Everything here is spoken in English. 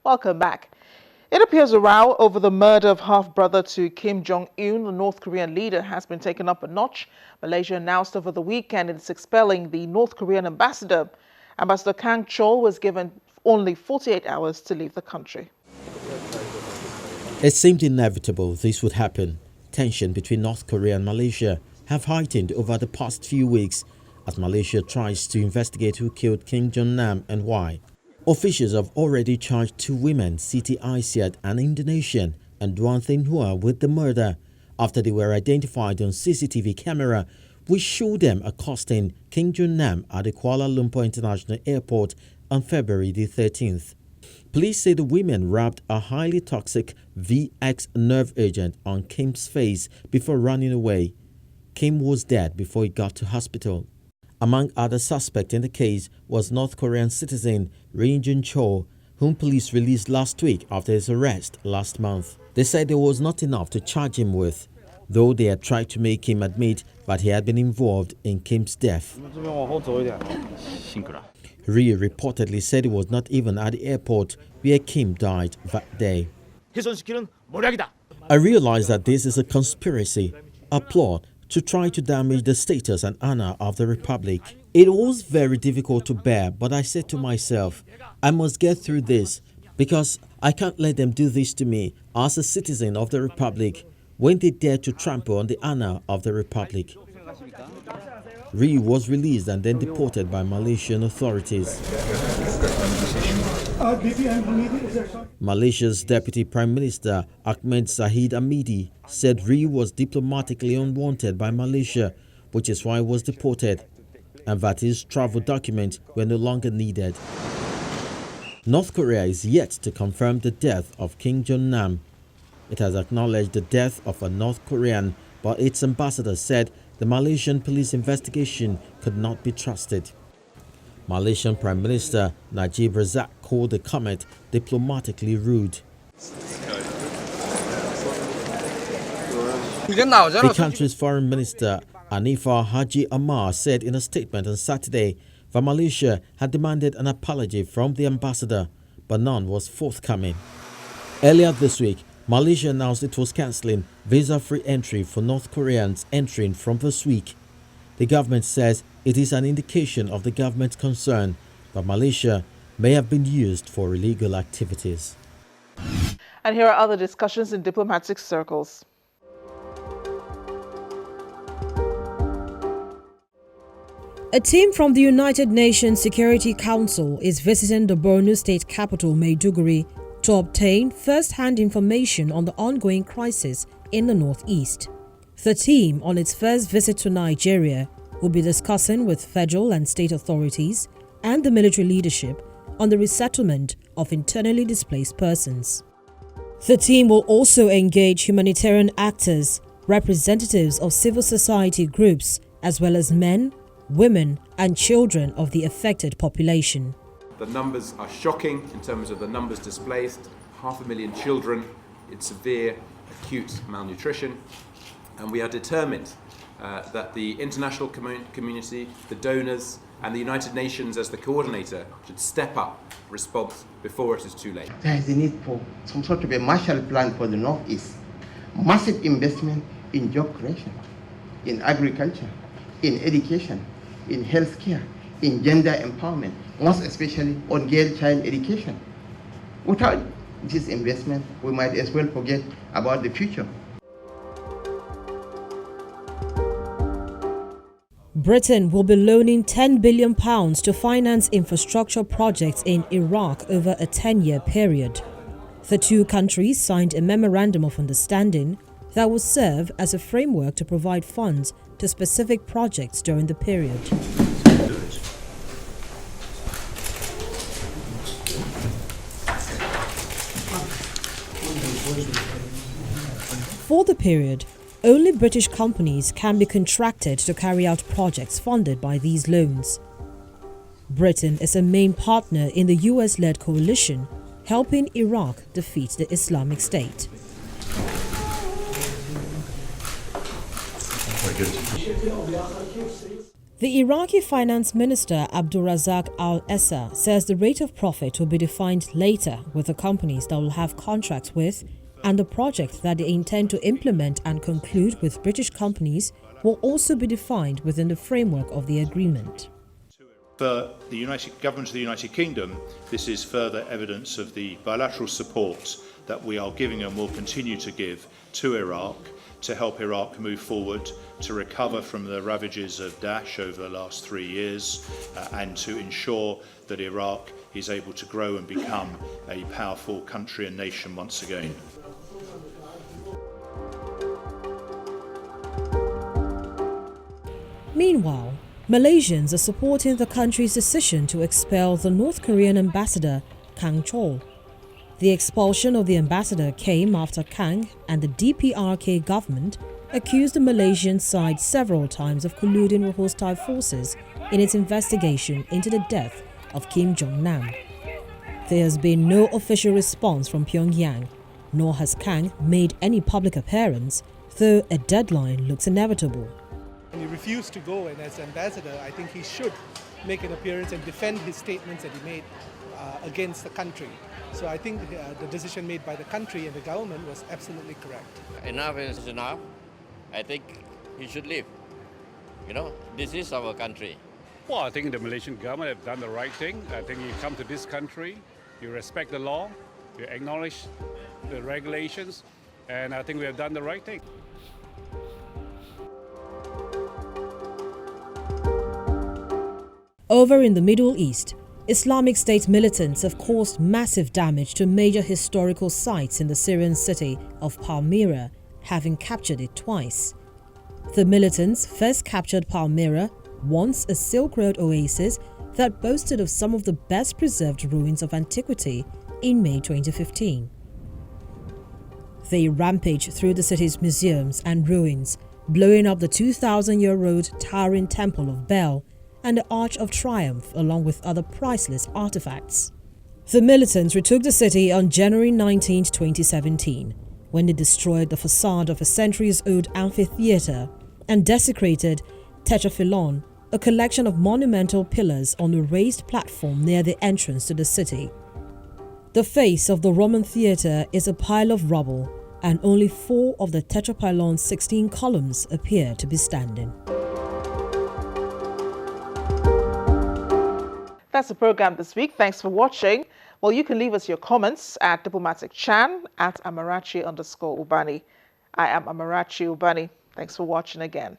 Welcome back. It appears a row over the murder of half-brother to Kim Jong-un, the North Korean leader, has been taken up a notch. Malaysia announced over the weekend it's expelling the North Korean ambassador. Ambassador Kang Chol was given only 48 hours to leave the country. It seemed inevitable this would happen. Tension between North Korea and Malaysia have heightened over the past few weeks as Malaysia tries to investigate who killed Kim Jong-nam and why. Officials have already charged 2 women, Siti Aisyah, an Indonesian, and Duan Thin Hua, with the murder after they were identified on CCTV camera which showed them accosting Kim Jong-nam at the Kuala Lumpur International Airport on February the 13th. Police say the women rubbed a highly toxic VX nerve agent on Kim's face before running away. Kim was dead before he got to hospital. Among other suspects in the case was North Korean citizen Ri Jun-cho, whom police released last week after his arrest last month. They said there was not enough to charge him with, though they had tried to make him admit that he had been involved in Kim's death. Ri reportedly said he was not even at the airport where Kim died that day. I realize that this is a conspiracy, a plot to try to damage the status and honor of the Republic. It was very difficult to bear, but I said to myself, I must get through this because I can't let them do this to me as a citizen of the Republic when they dare to trample on the honor of the Republic. Ri was released and then deported by Malaysian authorities. Malaysia's Deputy Prime Minister Ahmed Zahid Hamidi said Ri was diplomatically unwanted by Malaysia, which is why he was deported, and that his travel documents were no longer needed. North Korea is yet to confirm the death of Kim Jong-nam. It has acknowledged the death of a North Korean, but its ambassador said the Malaysian police investigation could not be trusted. Malaysian Prime Minister Najib Razak called the comment diplomatically rude. The country's Foreign Minister Anifah Haji Amar said in a statement on Saturday that Malaysia had demanded an apology from the ambassador, but none was forthcoming. Earlier this week, Malaysia announced it was cancelling visa-free entry for North Koreans entering from this week. The government says it is an indication of the government's concern that Malaysia may have been used for illegal activities. And here are other discussions in diplomatic circles. A team from the United Nations Security Council is visiting the Borno state capital, Maiduguri, to obtain first-hand information on the ongoing crisis in the northeast. The team, on its first visit to Nigeria, will be discussing with federal and state authorities and the military leadership on the resettlement of internally displaced persons. The team will also engage humanitarian actors, representatives of civil society groups, as well as men, women, and children of the affected population. The numbers are shocking in terms of the numbers displaced, 500,000 children in severe acute malnutrition, and we are determined that the international community, the donors, and the United Nations as the coordinator should step up response before it is too late. There is a need for some sort of a Marshall Plan for the Northeast. Massive investment in job creation, in agriculture, in education, in healthcare, in gender empowerment, most especially on girl child education. Without this investment, we might as well forget about the future. Britain will be loaning £10 billion to finance infrastructure projects in Iraq over a 10-year period. The two countries signed a memorandum of understanding that will serve as a framework to provide funds to specific projects during the period. For the period, only British companies can be contracted to carry out projects funded by these loans. Britain is a main partner in the US-led coalition helping Iraq defeat the Islamic State. The Iraqi Finance Minister Abdulrazak Al-Essa says the rate of profit will be defined later with the companies that will have contracts with, and the project that they intend to implement and conclude with British companies will also be defined within the framework of the agreement. For the government of the United Kingdom, this is further evidence of the bilateral support that we are giving and will continue to give to Iraq to help Iraq move forward, to recover from the ravages of Daesh over the last 3 years, and to ensure that Iraq is able to grow and become a powerful country and nation once again. Meanwhile, Malaysians are supporting the country's decision to expel the North Korean ambassador, Kang Chol. The expulsion of the ambassador came after Kang and the DPRK government accused the Malaysian side several times of colluding with hostile forces in its investigation into the death of Kim Jong-nam. There has been no official response from Pyongyang, nor has Kang made any public appearance, though a deadline looks inevitable. And he refused to go, and as ambassador, I think he should make an appearance and defend his statements that he made against the country. So I think the decision made by the country and the government was absolutely correct. Enough is enough. I think he should leave. You know, this is our country. Well, I think the Malaysian government have done the right thing. I think you come to this country, you respect the law, you acknowledge the regulations, and I think we have done the right thing. Over in the Middle East, Islamic State militants have caused massive damage to major historical sites in the Syrian city of Palmyra, having captured it twice. The militants first captured Palmyra, once a Silk Road oasis that boasted of some of the best preserved ruins of antiquity, in May 2015. They rampaged through the city's museums and ruins, blowing up the 2,000-year-old towering Temple of Bel and the Arch of Triumph, along with other priceless artifacts. The militants retook the city on January 19, 2017, when they destroyed the facade of a centuries-old amphitheater and desecrated Tetraphylon, a collection of monumental pillars on a raised platform near the entrance to the city. The face of the Roman theater is a pile of rubble, and only 4 of the Tetrapylon's 16 columns appear to be standing. That's the program this week. Thanks for watching. Well, you can leave us your comments at Diplomatic Chan at Amarachi_Ubani. I am Amarachi Ubani. Thanks for watching again.